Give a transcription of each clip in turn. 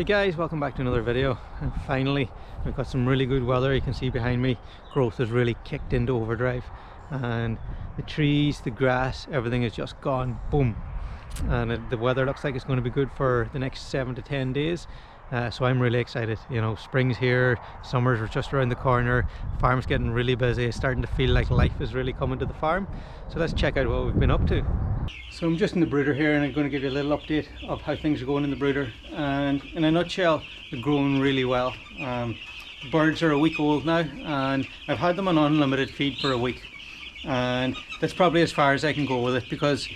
Hey guys, welcome back to another video. And finally we've got some really good weather. You can see behind me growth has really kicked into overdrive, and the trees, the grass, everything is just gone boom. And the weather looks like it's going to be good for the next 7 to 10 days. So I'm really excited. You know, spring's here, summer's just around the corner, farm's getting really busy. It's starting to feel like life is really coming to the farm. So let's check out what we've been up to. So I'm just in the brooder here, and I'm going to give you a little update of how things are going in the brooder. And in a nutshell, they're growing really well. The birds are a week old now, and I've had them on unlimited feed for a week, and that's probably as far as I can go with it, because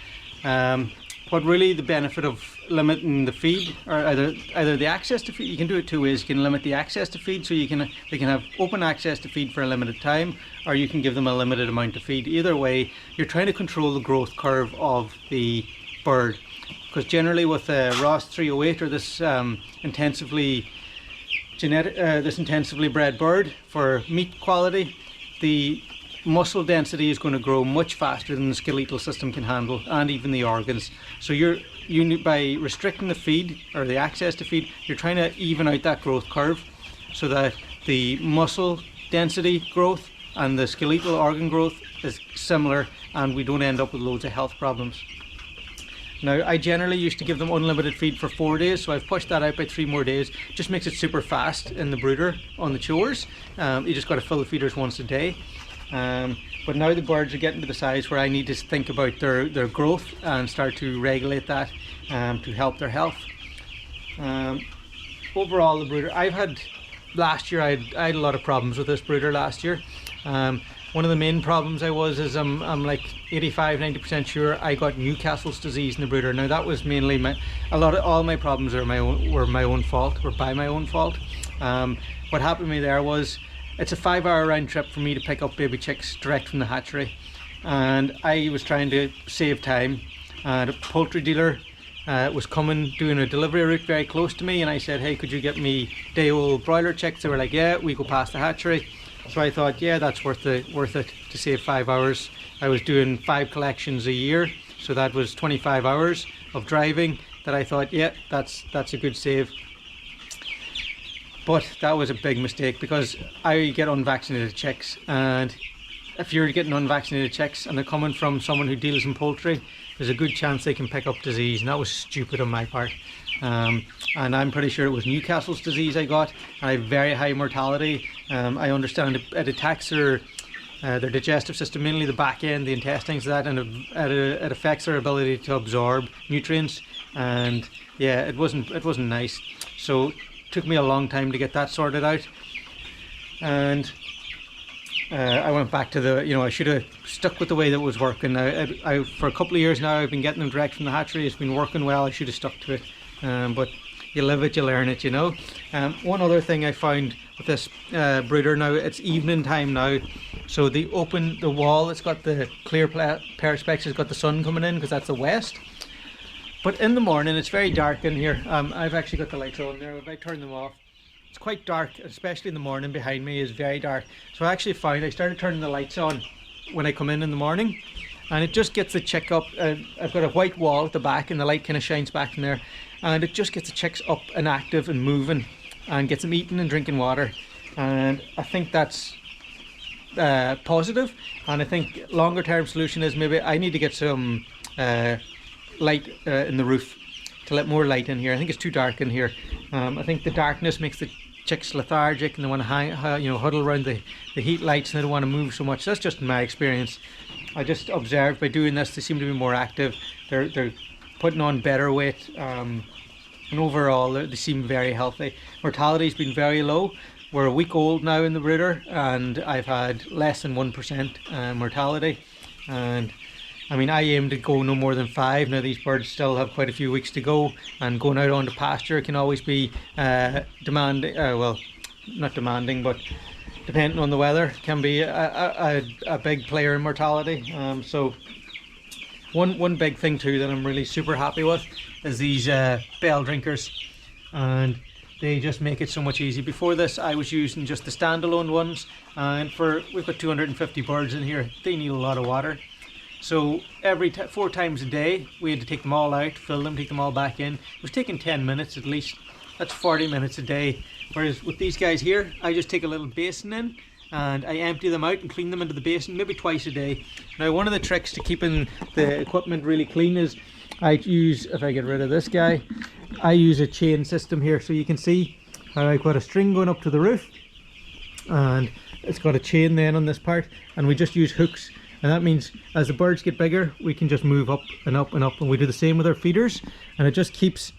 what really the benefit of limiting the feed, or either the access to feed, you can do it two ways. You can limit the access to feed, so they can have open access to feed for a limited time, or you can give them a limited amount of feed. Either way, you're trying to control the growth curve of the bird, because generally with Ross 308, or this intensively bred bird, for meat quality, the muscle density is going to grow much faster than the skeletal system can handle, and even the organs. So by restricting the feed, or the access to feed, you're trying to even out that growth curve, so that the muscle density growth and the skeletal organ growth is similar, and we don't end up with loads of health problems. Now, I generally used to give them unlimited feed for 4 days, so I've pushed that out by 3 more days. Just makes it super fast in the brooder on the chores. You just got to fill the feeders once a day. But now the birds are getting to the size where I need to think about their growth and start to regulate that to help their health. Overall, the brooder, last year I had a lot of problems with this brooder last year. One of the main problems is I'm like 85-90% sure I got Newcastle's disease in the brooder. Now that was mainly all my problems were by my own fault. What happened to me there was, it's a 5-hour round trip for me to pick up baby chicks direct from the hatchery, and I was trying to save time, and a poultry dealer was doing a delivery route very close to me, and I said, hey, could you get me day-old broiler chicks? They were like, yeah, we go past the hatchery. So I thought, yeah, that's worth it to save 5 hours. I was doing 5 collections a year, so that was 25 hours of driving that I thought, yeah, that's a good save. But that was a big mistake, because I get unvaccinated chicks, and if you're getting unvaccinated chicks and they're coming from someone who deals in poultry, there's a good chance they can pick up disease, and that was stupid on my part. And I'm pretty sure it was Newcastle's disease I got, and I have very high mortality. I understand it attacks their digestive system, mainly the back end, the intestines, and it affects their ability to absorb nutrients, and yeah, it wasn't nice. So took me a long time to get that sorted out, and I went back to I should have stuck with the way that was working. Now, for a couple of years now, I've been getting them direct from the hatchery. It's been working well. I should have stuck to it, but you live it, you learn it, you know. One other thing I found with this brooder, now it's evening time now, so the wall, it's got the clear perspex, it's got the sun coming in, because that's the west. But in the morning, it's very dark in here. I've actually got the lights on there. If I turn them off, it's quite dark, especially in the morning. Behind me is very dark. So I actually found I started turning the lights on when I come in the morning, and it just gets the chick up. I've got a white wall at the back, and the light kind of shines back in there, and it just gets the chicks up and active and moving, and gets them eating and drinking water. And I think that's positive. And I think longer term solution is maybe I need to get some light in the roof to let more light in here. I think it's too dark in here. I think the darkness makes the chicks lethargic, and they want to huddle around the heat lights, and they don't want to move so much. That's just my experience. I just observed by doing this, they seem to be more active. They're putting on better weight, and overall they seem very healthy. Mortality's been very low. We're a week old now in the brooder, and I've had less than 1% mortality. And I mean, I aim to go no more than 5. Now these birds still have quite a few weeks to go, and going out onto pasture can always be demanding. Well, not demanding, but depending on the weather, can be a big player in mortality. So one big thing too that I'm really super happy with is these bell drinkers, and they just make it so much easier. Before this, I was using just the standalone ones, and we've got 250 birds in here. They need a lot of water. So 4 times a day we had to take them all out, fill them, take them all back in. It was taking 10 minutes at least, That's 40 minutes a day. Whereas with these guys here, I just take a little basin in and I empty them out and clean them into the basin maybe twice a day. Now, one of the tricks to keeping the equipment really clean is I use, if I get rid of this guy, I use a chain system here. So you can see how I've got a string going up to the roof and it's got a chain then on this part, and we just use hooks, and that means as the birds get bigger we can just move up and up and up, and we do the same with our feeders, and it just keeps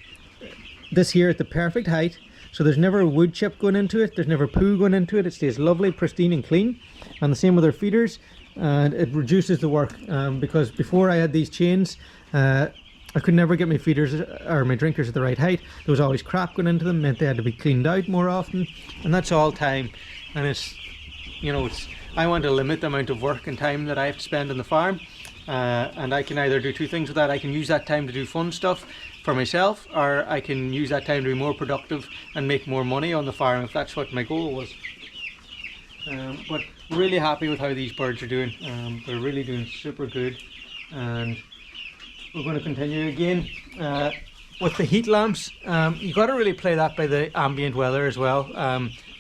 this here at the perfect height, so there's never a wood chip going into it, there's never poo going into it, it stays lovely, pristine and clean. And the same with our feeders, and it reduces the work, because before I had these chains, I could never get my feeders or my drinkers at the right height. There was always crap going into them, meant they had to be cleaned out more often, and that's all time. And it's, you know, I want to limit the amount of work and time that I have to spend on the farm, and I can either do two things with that. I can use that time to do fun stuff for myself, or I can use that time to be more productive and make more money on the farm, if that's what my goal was. But really happy with how these birds are doing. They're really doing super good, and we're going to continue again with the heat lamps. You got to really play that by the ambient weather as well,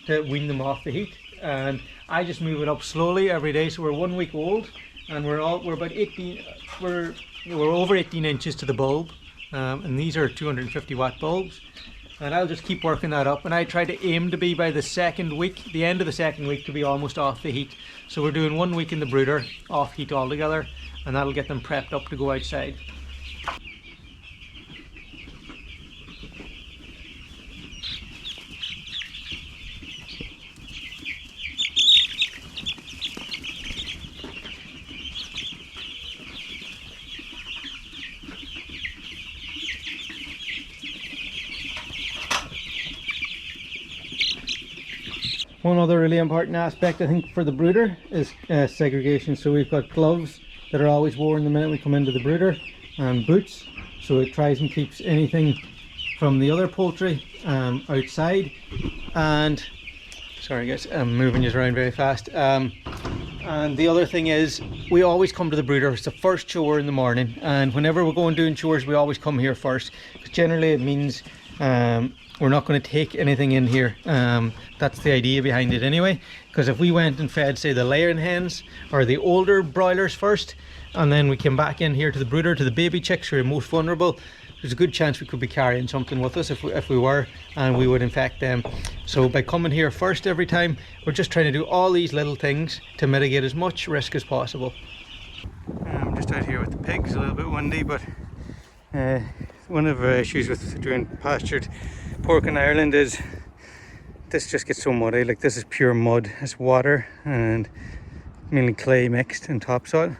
to wean them off the heat. And I just move it up slowly every day. So we're 1 week old, and we're about 18. We're over 18 inches to the bulb, and these are 250 watt bulbs. And I'll just keep working that up, and I try to aim to be by the second week, the end of the second week, to be almost off the heat. So we're doing 1 week in the brooder off heat altogether, and that'll get them prepped up to go outside. One other really important aspect, I think, for the brooder is segregation. So we've got gloves that are always worn the minute we come into the brooder, and boots, so it tries and keeps anything from the other poultry outside. And sorry guys, I'm moving you around very fast. And the other thing is, we always come to the brooder. It's the first chore in the morning, and whenever we're going doing chores, we always come here first, because generally it means we're not going to take anything in here. That's the idea behind it anyway, because if we went and fed, say, the laying hens or the older broilers first, and then we came back in here to the brooder, to the baby chicks who are most vulnerable, there's a good chance we could be carrying something with us if we were, and we would infect them. So by coming here first every time, we're just trying to do all these little things to mitigate as much risk as possible. I'm just out here with the pigs, a little bit windy, but one of the issues with doing pastured pork in Ireland is this just gets so muddy. Like, this is pure mud, it's water and mainly clay mixed and topsoil,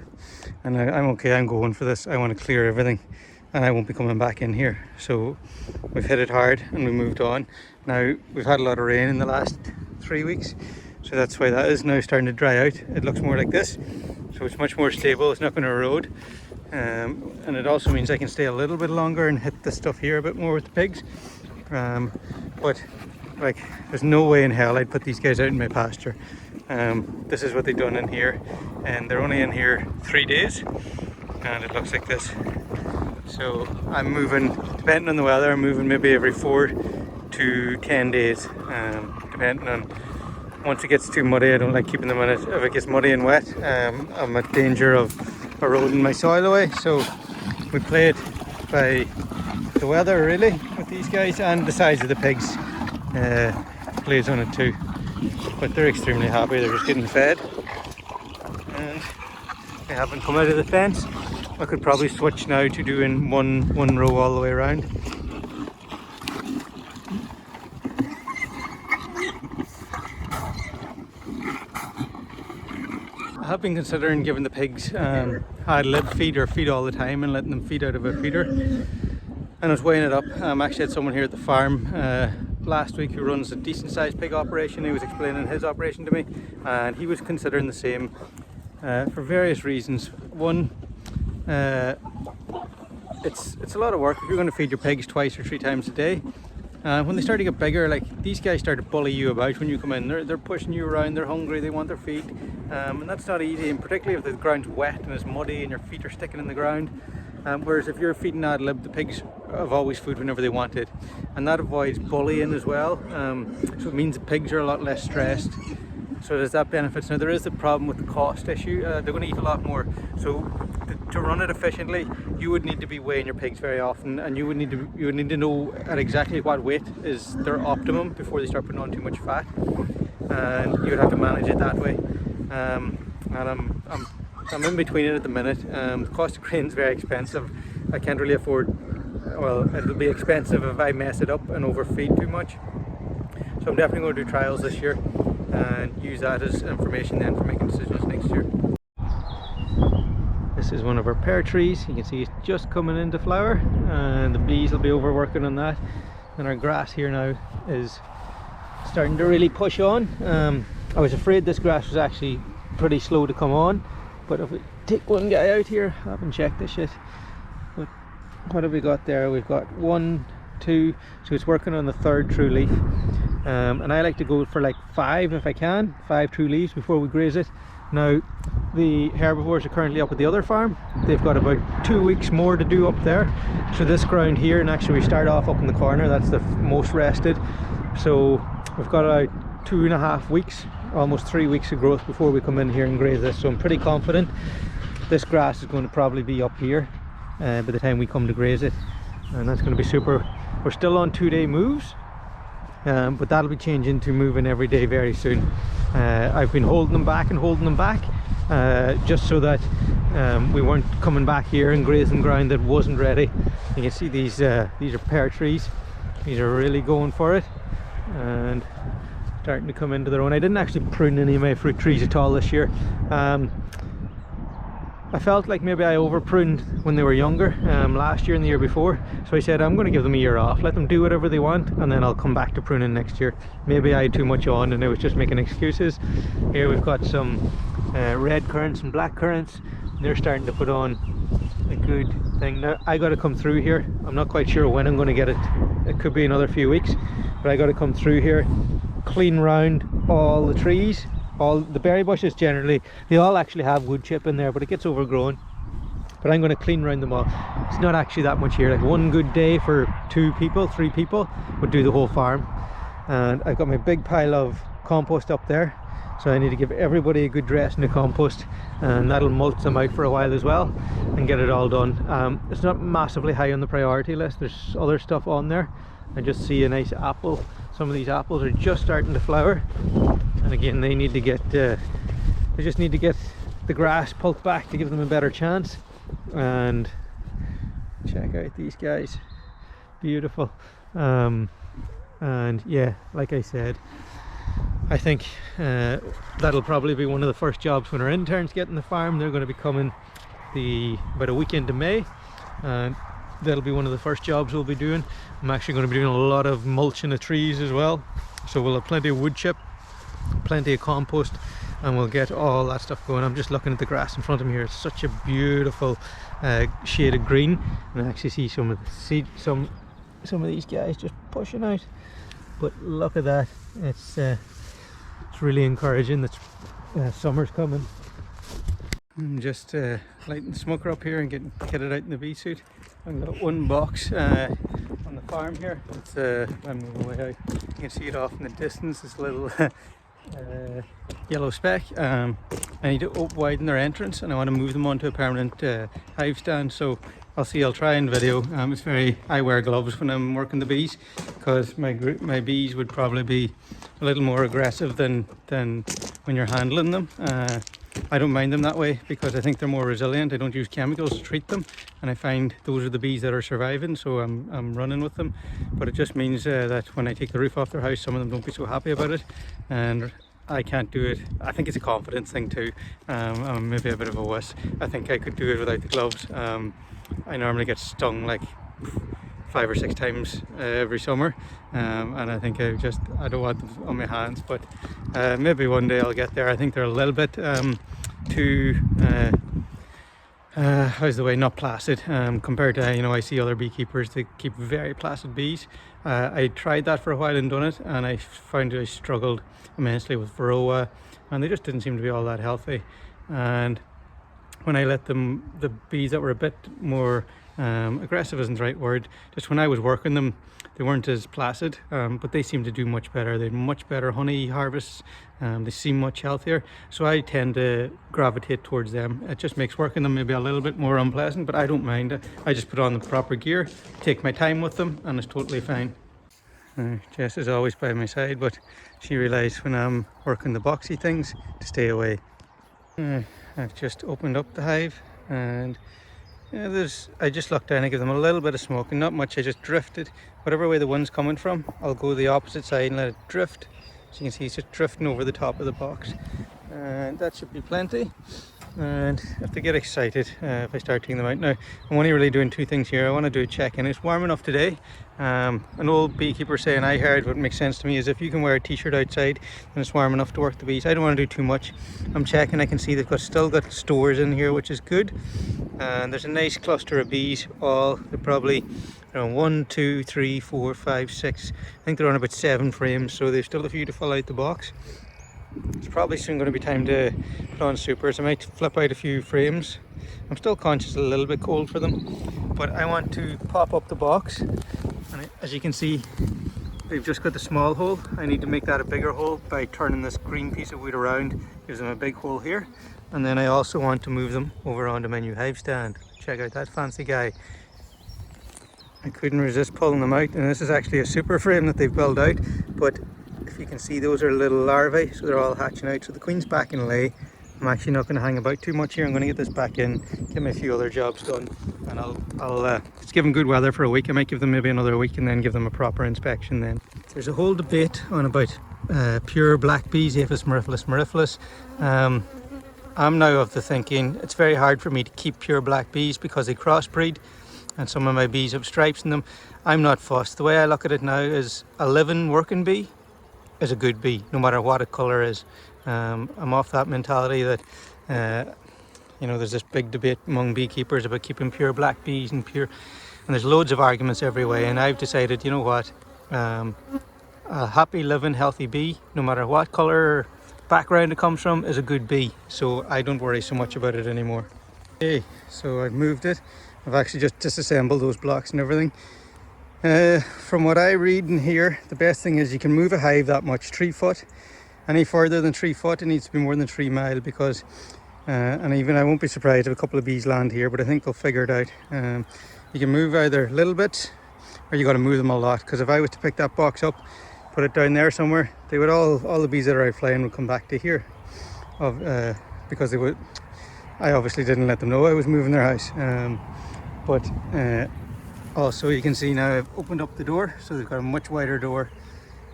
and I'm okay, I'm going for this. I want to clear everything, and I won't be coming back in here. So we've hit it hard and we moved on. Now we've had a lot of rain in the last 3 weeks, so that's why that is now starting to dry out. It looks more like this, so it's much more stable, it's not going to erode. And it also means I can stay a little bit longer and hit this stuff here a bit more with the pigs. But like, there's no way in hell I'd put these guys out in my pasture. This is what they've done in here, and they're only in here 3 days, and it looks like this. So I'm moving, depending on the weather, I'm moving maybe every 4 to 10 days, depending on. Once it gets too muddy, I don't like keeping them in it. If it gets muddy and wet, I'm at danger of eroding my soil away. So we play it by the weather really with these guys, and the size of the pigs plays on it too. But they're extremely happy, they're just getting fed, and they haven't come out of the fence. I could probably switch now to doing one row all the way around. I have been considering giving the pigs ad lib feed, or feed all the time, and letting them feed out of a feeder. And I was weighing it up. I actually had someone here at the farm last week who runs a decent sized pig operation. He was explaining his operation to me, and he was considering the same for various reasons. One, it's a lot of work if you're going to feed your pigs 2 or 3 times a day. When they start to get bigger, like these guys start to bully you about when you come in. They're pushing you around, they're hungry, they want their feed, and that's not easy, and particularly if the ground's wet and it's muddy and your feet are sticking in the ground. Whereas if you're feeding ad lib, the pigs have always food whenever they want it, and that avoids bullying as well. So it means the pigs are a lot less stressed. So there's that benefits. Now there is the problem with the cost issue. They're going to eat a lot more. So to run it efficiently, you would need to be weighing your pigs very often, and you would need to know at exactly what weight is their optimum before they start putting on too much fat, and you would have to manage it that way. And I'm in between it at the minute. The cost of grain is very expensive. I can't really afford. Well, it'll be expensive if I mess it up and overfeed too much. So I'm definitely going to do trials this year and use that as information then for making decisions next year. This is one of our pear trees. You can see it's just coming into flower, and the bees will be over working on that. And our grass here now is starting to really push on. I was afraid this grass was actually pretty slow to come on, but if we take one guy out here, I haven't checked this yet. But what have we got there? We've got 1, 2, so it's working on the 3rd true leaf. And I like to go for like 5 if I can, 5 true leaves before we graze it. Now the herbivores are currently up at the other farm. They've got about 2 weeks more to do up there. So this ground here, and actually we start off up in the corner, that's the most rested. So we've got about 2.5 weeks, almost 3 weeks of growth before we come in here and graze this. So I'm pretty confident this grass is going to probably be up here by the time we come to graze it, and that's going to be super. We're still on 2-day moves, but that'll be changing to moving every day very soon. I've been holding them back just so that we weren't coming back here and grazing ground that wasn't ready. You can see these are pear trees. These are really going for it and starting to come into their own. I didn't actually prune any of my fruit trees at all this year. I felt like maybe I over pruned when they were younger, last year and the year before, so I said I'm going to give them a year off, let them do whatever they want, and then I'll come back to pruning next year. Maybe I had too much on and I was just making excuses. Here we've got some red currants and black currants. They're starting to put on a good thing. Now I got to come through here. I'm not quite sure when I'm going to get it. It could be another few weeks, but I got to come through here, clean round all the trees. All the berry bushes generally, they all actually have wood chip in there, but it gets overgrown. But I'm going to clean round them all. It's not actually that much here. Like one good day for 2 people, 3 people would do the whole farm. And I've got my big pile of compost up there, so I need to give everybody a good dress in the compost, and that'll mulch them out for a while as well and get it all done. It's not massively high on the priority list. There's other stuff on there. I just see a nice apple. Some of these apples are just starting to flower, and again they need to get they just need to get the grass pulped back to give them a better chance. And check out these guys, beautiful. And yeah, like I said, I think that'll probably be one of the first jobs when our interns get in the farm. They're going to be coming about a week into May, and that'll be one of the first jobs we'll be doing. I'm actually going to be doing a lot of mulching the trees as well, so we'll have plenty of wood chip, plenty of compost, and we'll get all that stuff going. I'm just looking at the grass in front of me here. It's such a beautiful shade of green, and I actually see some of the seed, some of these guys just pushing out. But look at that, it's really encouraging that summer's coming. I'm just lighting the smoker up here and getting kitted out in the bee suit. I've got one box on the farm here. It's I'm moving way out. You can see it off in the distance, this little yellow speck. I need to widen their entrance, and I want to move them onto a permanent hive stand. So I'll try and video. I wear gloves when I'm working the bees, because my bees would probably be a little more aggressive than when you're handling them. I don't mind them that way because I think they're more resilient. I don't use chemicals to treat them, and I find those are the bees that are surviving, so I'm running with them. But it just means that when I take the roof off their house, some of them don't be so happy about it, and I can't do it. I think it's a confidence thing too. I'm maybe a bit of a wuss. I think I could do it without the gloves. I normally get stung like 5 or 6 times every summer, and I think I don't want them on my hands, but maybe one day I'll get there. I think they're a little bit too how's the way, not placid, compared to, I see other beekeepers that keep very placid bees. I tried that for a while and done it, and I found I struggled immensely with varroa, and they just didn't seem to be all that healthy. And when I let them, the bees that were a bit more Aggressive isn't the right word. Just when I was working them, they weren't as placid, but they seem to do much better. They had much better honey harvests. They seem much healthier, so I tend to gravitate towards them. It just makes working them maybe a little bit more unpleasant, but I don't mind it. I just put on the proper gear, take my time with them, and it's totally fine. Jess is always by my side, but she realised when I'm working the boxy things to stay away. I've just opened up the hive, and I just looked down and give them a little bit of smoke, and not much. I just drifted whatever way the wind's coming from. I'll go the opposite side and let it drift. So you can see it's just drifting over the top of the box, and that should be plenty. And if they get excited, if I start taking them out now, I'm only really doing two things here. I want to do a check-in. It's warm enough today. An old beekeeper saying I heard, what makes sense to me is if you can wear a t-shirt outside and it's warm enough to work the bees. I don't want to do too much. I'm checking. I can see they've still got stores in here, which is good. And there's a nice cluster of bees. They're probably around 1, 2, 3, 4, 5, 6. I think they're on about 7 frames, so there's still a few to fill out the box. It's probably soon going to be time to put on supers. I might flip out a few frames. I'm still conscious it's a little bit cold for them, but I want to pop up the box. And as you can see, they've just got the small hole. I need to make that a bigger hole by turning this green piece of wood around. Gives them a big hole here. And then I also want to move them over onto my new hive stand. Check out that fancy guy. I couldn't resist pulling them out, and this is actually a super frame that they've built out, but if you can see, those are little larvae, so they're all hatching out. So the queen's back in lay. I'm actually not going to hang about too much here. I'm going to get this back in, get me a few other jobs done, and I'll it's given good weather for a week. I might give them maybe another week and then give them a proper inspection then. There's a whole debate on about pure black bees, Aphis mellifluous mellifluous. I'm now of the thinking it's very hard for me to keep pure black bees because they crossbreed, and some of my bees have stripes in them. I'm not fussed. The way I look at it now is a living working bee is a good bee, no matter what a colour is. I'm off that mentality that there's this big debate among beekeepers about keeping pure black bees and there's loads of arguments every way, and I've decided, you know what, a happy living healthy bee, no matter what colour or background it comes from, is a good bee, so I don't worry so much about it anymore. Okay, so I've moved it. I've actually just disassembled those blocks and everything. From what I read and hear, the best thing is you can move a hive that much, 3 foot. Any further than 3 foot, it needs to be more than 3 miles, because and even I won't be surprised if a couple of bees land here, but I think they'll figure it out. You can move either a little bit, or you got to move them a lot, because if I was to pick that box up, put it down there somewhere, they would all the bees that are out flying would come back to here, because they would. I obviously didn't let them know I was moving their house, but also you can see now I've opened up the door, so they've got a much wider door,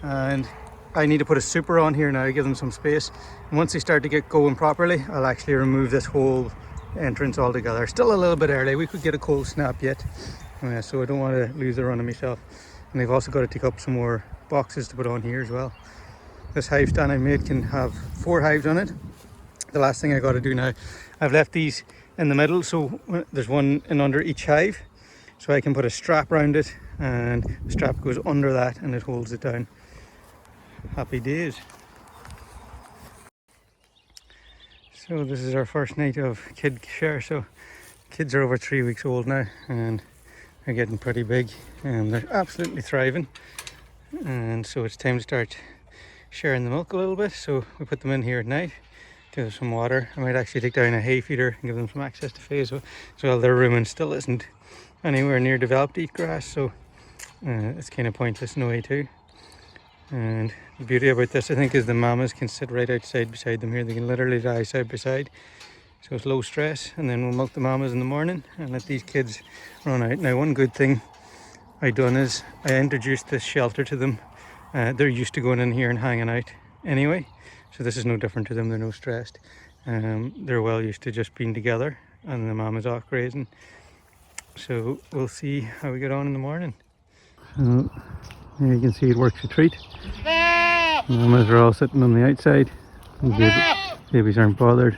and I need to put a super on here now to give them some space. And once they start to get going properly, I'll actually remove this whole entrance altogether. Still a little bit early, we could get a cold snap yet, so I don't want to lose the run of myself. And they've also got to take up some more boxes to put on here as well. This hive stand I made can have 4 hives on it. The last thing I got to do now, I've left these in the middle, so there's one in under each hive, so I can put a strap around it, and the strap goes under that and it holds it down. Happy days. So this is our first night of kid share. So kids are over 3 weeks old now, and they're getting pretty big, and they're absolutely thriving, and so it's time to start sharing the milk a little bit. So we put them in here at night, give them some water. I might actually take down a hay feeder and give them some access to hay as well. Their rumen still isn't anywhere near developed to eat grass, so it's kind of pointless in a way too. And the beauty about this, I think, is the mamas can sit right outside beside them here. They can literally lie side by side, so it's low stress. And then we'll milk the mamas in the morning and let these kids run out. Now, one good thing I done is I introduced this shelter to them. They're used to going in here and hanging out anyway, so this is no different to them. They're no stressed. They're well used to just being together, and the mama's off grazing. So we'll see how we get on in the morning. Here you can see it works a treat. The mamas are all sitting on the outside. Babies aren't bothered.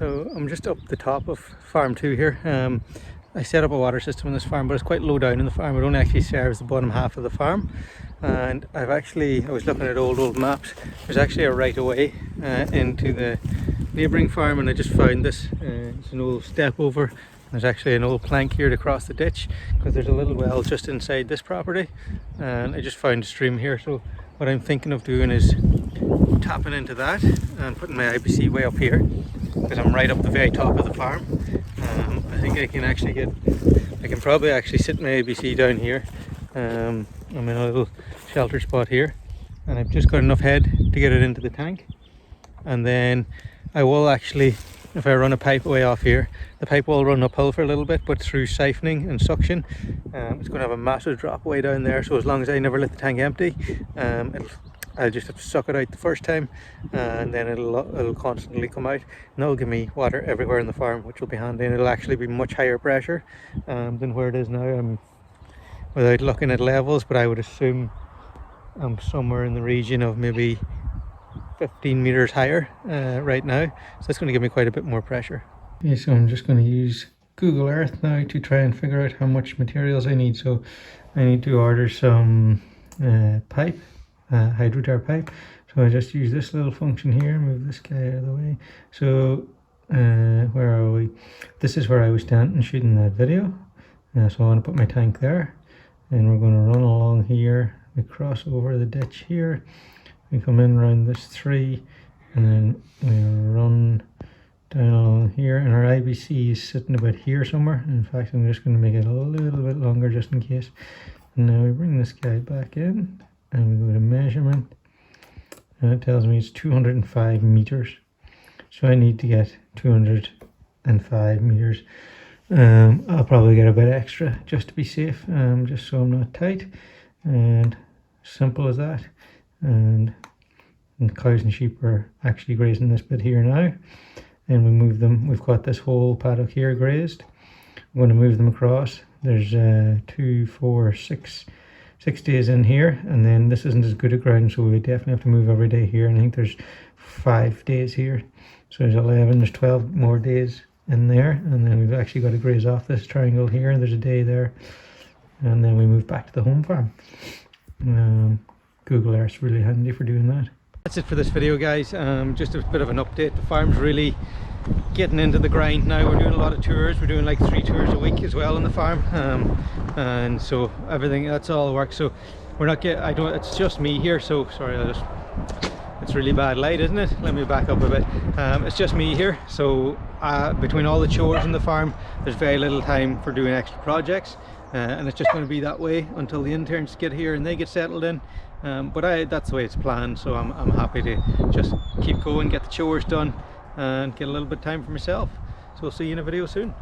So I'm just up the top of farm 2 here. I set up a water system in this farm, but it's quite low down in the farm. It only actually serves the bottom half of the farm. And I was looking at old maps. There's actually a right of way into the neighbouring farm, and I just found this. It's an old step over. There's actually an old plank here to cross the ditch, because there's a little well just inside this property, and I just found a stream here. So what I'm thinking of doing is tapping into that and putting my IBC way up here, because I'm right up the very top of the farm. I think I can probably actually sit my ABC down here. I'm in a little shelter spot here, and I've just got enough head to get it into the tank. And then I will actually, if I run a pipe way off here, the pipe will run uphill for a little bit, but through siphoning and suction, it's going to have a massive drop way down there. So as long as I never let the tank empty, I'll just have to suck it out the first time, and then it'll constantly come out, and that'll give me water everywhere in the farm, which will be handy. And it'll actually be much higher pressure than where it is now. Without looking at levels, but I would assume I'm somewhere in the region of maybe 15 meters higher right now, so that's going to give me quite a bit more pressure. Okay, so I'm just going to use Google Earth now to try and figure out how much materials I need. So I need to order some pipe, hydrotar pipe. So I just use this little function here, move this guy out of the way. So where are we? This is where I was standing shooting that video. So I want to put my tank there, and we're going to run along here. We cross over the ditch here, we come in around this tree, and then we run down along here, and our IBC is sitting about here somewhere. In fact, I'm just going to make it a little bit longer just in case. And now we bring this guy back in, and we go to measurement, and it tells me it's 205 meters. So I need to get 205 meters. I'll probably get a bit extra just to be safe, just so I'm not tight, and simple as that. And cows and sheep are actually grazing this bit here now, and we move them. We've got this whole paddock here grazed. I'm going to move them across. There's 2, 4, 6 days in here, and then this isn't as good a ground, so we definitely have to move every day here. And I think there's 5 days here, so there's 11, there's 12 more days in there, and then we've actually got to graze off this triangle here. There's a day there, and then we move back to the home farm. Google Earth's really handy for doing that. That's it for this video, guys. Just a bit of an update. The farm's really getting into the grind now. We're doing a lot of tours. We're doing like 3 tours a week as well on the farm, and so everything, that's all works. So we're not it's just me here, so sorry, it's really bad light, isn't it? Let me back up a bit. It's just me here, so between all the chores in the farm, there's very little time for doing extra projects, and it's just going to be that way until the interns get here and they get settled in. But that's the way it's planned, so I'm happy to just keep going, get the chores done, and get a little bit of time for myself. So we'll see you in a video soon.